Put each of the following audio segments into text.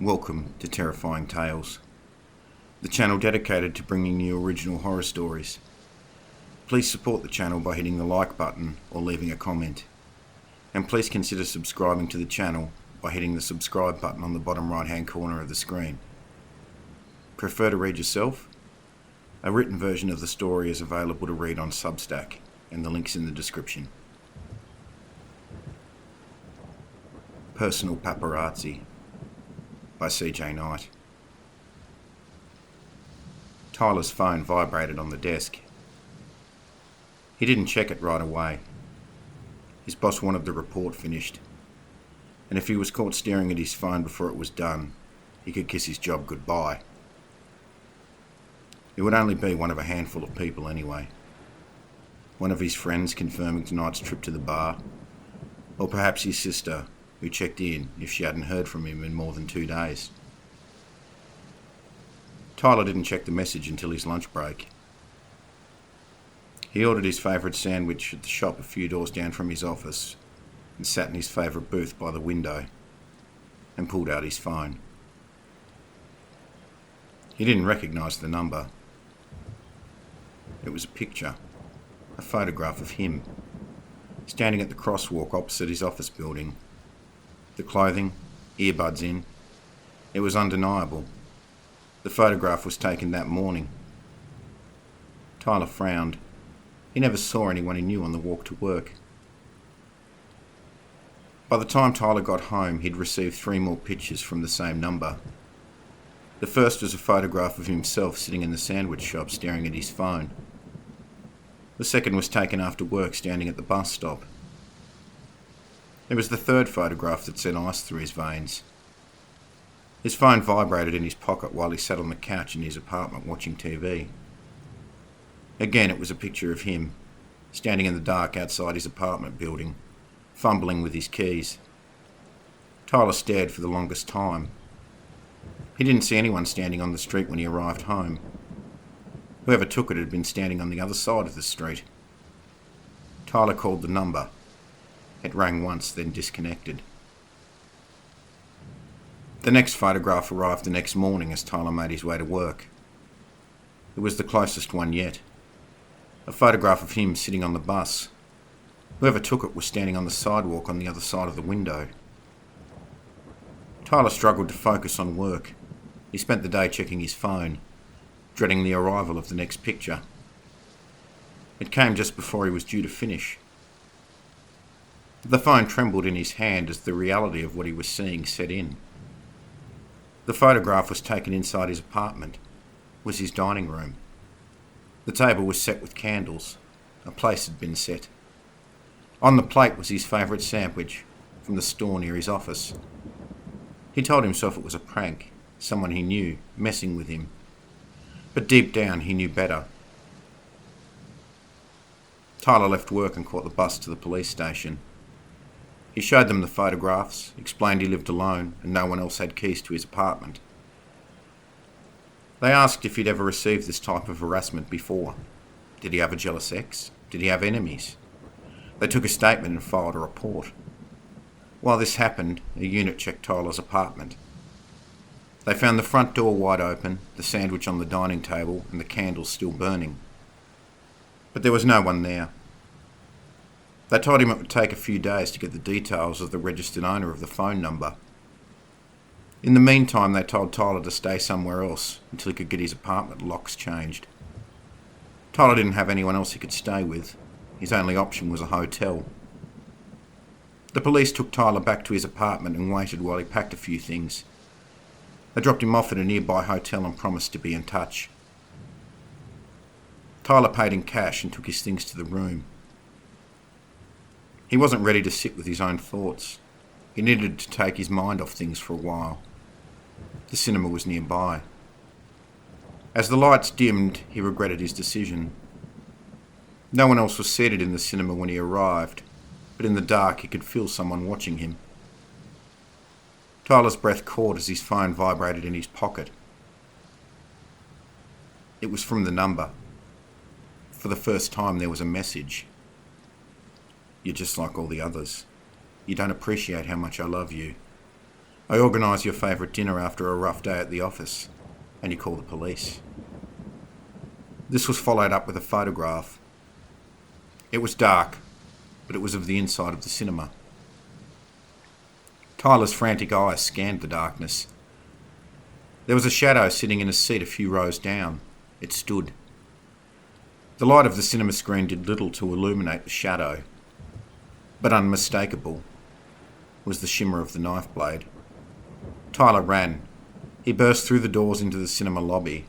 Welcome to Terrifying Tales, the channel dedicated to bringing you original horror stories. Please support the channel by hitting the like button or leaving a comment. And please consider subscribing to the channel by hitting the subscribe button on the bottom right hand corner of the screen. Prefer to read yourself? A written version of the story is available to read on Substack, and the link's in the description. Personal Paparazzi by C.J. Knight. Tyler's phone vibrated on the desk. He didn't check it right away. His boss wanted the report finished, and if he was caught staring at his phone before it was done, he could kiss his job goodbye. It would only be one of a handful of people anyway. One of his friends confirming tonight's trip to the bar, or perhaps his sister, who checked in if she hadn't heard from him in more than 2 days. Tyler didn't check the message until his lunch break. He ordered his favourite sandwich at the shop a few doors down from his office and sat in his favourite booth by the window and pulled out his phone. He didn't recognise the number. It was a picture, a photograph of him, standing at the crosswalk opposite his office building. The clothing, earbuds in. It was undeniable. The photograph was taken that morning. Tyler frowned. He never saw anyone he knew on the walk to work. By the time Tyler got home, he'd received 3 more pictures from the same number. The first was a photograph of himself sitting in the sandwich shop staring at his phone. The second was taken after work standing at the bus stop. It was the third photograph that sent ice through his veins. His phone vibrated in his pocket while he sat on the couch in his apartment watching TV. Again, it was a picture of him, standing in the dark outside his apartment building, fumbling with his keys. Tyler stared for the longest time. He didn't see anyone standing on the street when he arrived home. Whoever took it had been standing on the other side of the street. Tyler called the number. It rang once, then disconnected. The next photograph arrived the next morning as Tyler made his way to work. It was the closest one yet. A photograph of him sitting on the bus. Whoever took it was standing on the sidewalk on the other side of the window. Tyler struggled to focus on work. He spent the day checking his phone, dreading the arrival of the next picture. It came just before he was due to finish. The phone trembled in his hand as the reality of what he was seeing set in. The photograph was taken inside his apartment. It was his dining room. The table was set with candles. A place had been set. On the plate was his favourite sandwich from the store near his office. He told himself it was a prank, someone he knew, messing with him. But deep down he knew better. Tyler left work and caught the bus to the police station. He showed them the photographs, explained he lived alone and no one else had keys to his apartment. They asked if he'd ever received this type of harassment before. Did he have a jealous ex? Did he have enemies? They took a statement and filed a report. While this happened, a unit checked Tyler's apartment. They found the front door wide open, the sandwich on the dining table and the candles still burning. But there was no one there. They told him it would take a few days to get the details of the registered owner of the phone number. In the meantime, they told Tyler to stay somewhere else until he could get his apartment locks changed. Tyler didn't have anyone else he could stay with. His only option was a hotel. The police took Tyler back to his apartment and waited while he packed a few things. They dropped him off at a nearby hotel and promised to be in touch. Tyler paid in cash and took his things to the room. He wasn't ready to sit with his own thoughts. He needed to take his mind off things for a while. The cinema was nearby. As the lights dimmed, he regretted his decision. No one else was seated in the cinema when he arrived, but in the dark he could feel someone watching him. Tyler's breath caught as his phone vibrated in his pocket. It was from the number. For the first time there was a message. You're just like all the others. You don't appreciate how much I love you. I organise your favourite dinner after a rough day at the office, and you call the police. This was followed up with a photograph. It was dark, but it was of the inside of the cinema. Tyler's frantic eyes scanned the darkness. There was a shadow sitting in a seat a few rows down. It stood. The light of the cinema screen did little to illuminate the shadow, but unmistakable was the shimmer of the knife blade. Tyler ran. He burst through the doors into the cinema lobby.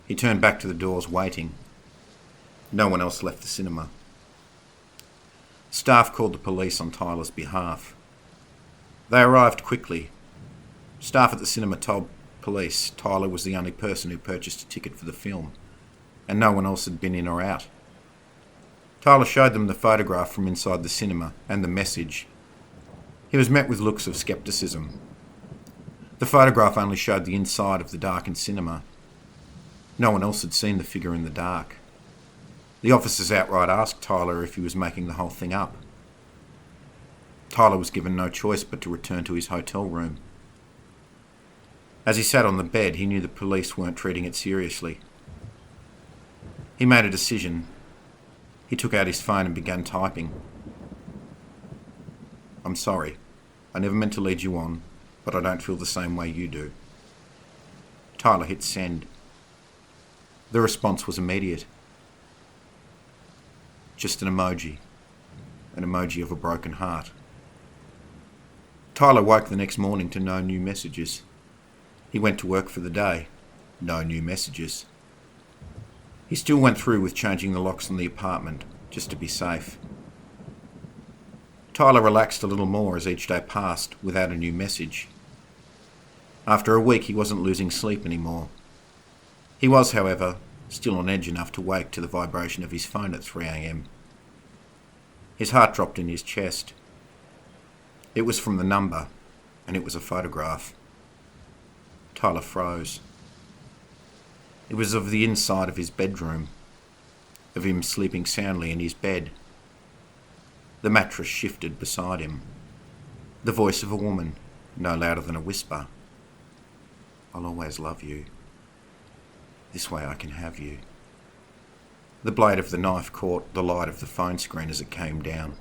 He turned back to the doors, waiting. No one else left the cinema. Staff called the police on Tyler's behalf. They arrived quickly. Staff at the cinema told police Tyler was the only person who purchased a ticket for the film, and no one else had been in or out. Tyler showed them the photograph from inside the cinema and the message. He was met with looks of scepticism. The photograph only showed the inside of the darkened cinema. No one else had seen the figure in the dark. The officers outright asked Tyler if he was making the whole thing up. Tyler was given no choice but to return to his hotel room. As he sat on the bed, he knew the police weren't treating it seriously. He made a decision. He took out his phone and began typing. "I'm sorry. I never meant to lead you on, but I don't feel the same way you do." Tyler hit send. The response was immediate. Just an emoji of a broken heart. Tyler woke the next morning to no new messages. He went to work for the day. No new messages. He still went through with changing the locks on the apartment, just to be safe. Tyler relaxed a little more as each day passed without a new message. After a week, he wasn't losing sleep anymore. He was, however, still on edge enough to wake to the vibration of his phone at 3 a.m. His heart dropped in his chest. It was from the number, and it was a photograph. Tyler froze. It was of the inside of his bedroom, of him sleeping soundly in his bed. The mattress shifted beside him. The voice of a woman, no louder than a whisper. "I'll always love you. This way I can have you." The blade of the knife caught the light of the phone screen as it came down.